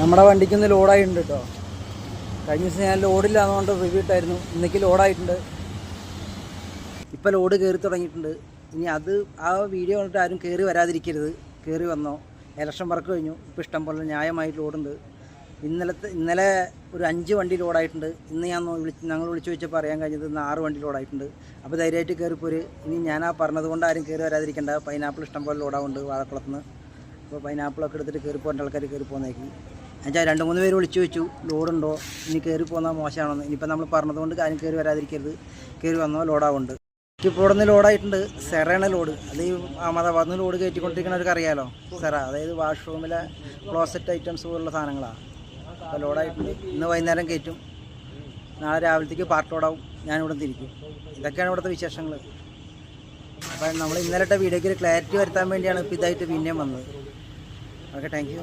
നമ്മുടെ വണ്ടിക്കൊന്ന് ലോഡായിട്ടുണ്ട് കേട്ടോ. കഴിഞ്ഞ ദിവസം ഞാൻ ലോഡില്ല എന്നുകൊണ്ട് റിവ്യൂ ഇട്ടായിരുന്നു. ഇന്നേക്ക് ലോഡായിട്ടുണ്ട്. ഇപ്പം ലോഡ് കയറി തുടങ്ങിയിട്ടുണ്ട്. ഇനി അത് ആ വീഡിയോ കണ്ടിട്ട് ആരും കയറി വരാതിരിക്കരുത്. കയറി വന്നോ. ഇലക്ഷൻ വർക്ക് കഴിഞ്ഞു. ഇപ്പോൾ ഇഷ്ടം പോലെ ന്യായമായിട്ട് ലോഡുണ്ട്. ഇന്നലെ ഒരു 5 വണ്ടി ലോഡായിട്ടുണ്ട്. ഇന്ന് ഞങ്ങൾ വിളിച്ചു ചോദിച്ചപ്പോൾ അറിയാൻ കഴിഞ്ഞത് ഇന്ന് 6 വണ്ടി ലോഡായിട്ടുണ്ട്. അപ്പോൾ ധൈര്യമായിട്ട് കയറിപ്പോര്. ഇനി ഞാൻ ആ പറഞ്ഞതുകൊണ്ട് ആരും കയറി വരാതിരിക്കേണ്ട. പൈനാപ്പിൾ ഇഷ്ടം പോലെ ലോഡാവുണ്ട് വാഴക്കുളത്ത് നിന്ന്. അപ്പോൾ പൈനാപ്പിളൊക്കെ എടുത്തിട്ട് കയറി പോകേണ്ട ആൾക്കാർ കയറി പോകുന്നേക്ക്. എന്നുവെച്ചാൽ 2-3 പേര് വിളിച്ചു ചോദിച്ചു ലോഡുണ്ടോ, ഇനി കയറി പോകുന്നാൽ മോശമാണെന്ന്. ഇനിയിപ്പോൾ നമ്മൾ പറഞ്ഞതുകൊണ്ട് കാര്യം കയറി വരാതിരിക്കരുത്. കയറി വന്നോ ലോഡാവുണ്ട്. ഇപ്പോൾ ഇവിടെ നിന്ന് ലോഡായിട്ടുണ്ട്. സെറയാണ് ലോഡ്. അത് ഈ അഹമ്മദാബാദിൽ നിന്ന് ലോഡ് കയറ്റിക്കൊണ്ടിരിക്കുന്നവർക്ക് അറിയാമല്ലോ. സെറ അതായത് വാഷ്റൂമിലെ ക്ലോസറ്റ് ഐറ്റംസ് പോലുള്ള സാധനങ്ങളാണ്. അപ്പോൾ ലോഡായിട്ടുണ്ട്. ഇന്ന് വൈകുന്നേരം കയറ്റും. നാളെ രാവിലത്തേക്ക് പാർട്ട് ലോഡാവും. ഞാനിവിടെ തിരിക്കും. ഇതൊക്കെയാണ് ഇവിടുത്തെ വിശേഷങ്ങൾ. അപ്പോൾ നമ്മൾ ഇന്നലത്തെ വീഡിയോയ്ക്ക് ഒരു ക്ലാരിറ്റി വരുത്താൻ വേണ്ടിയാണ് ഇപ്പോൾ ഇതായിട്ട് പിന്നെയും വന്നത്. Okay, thank you.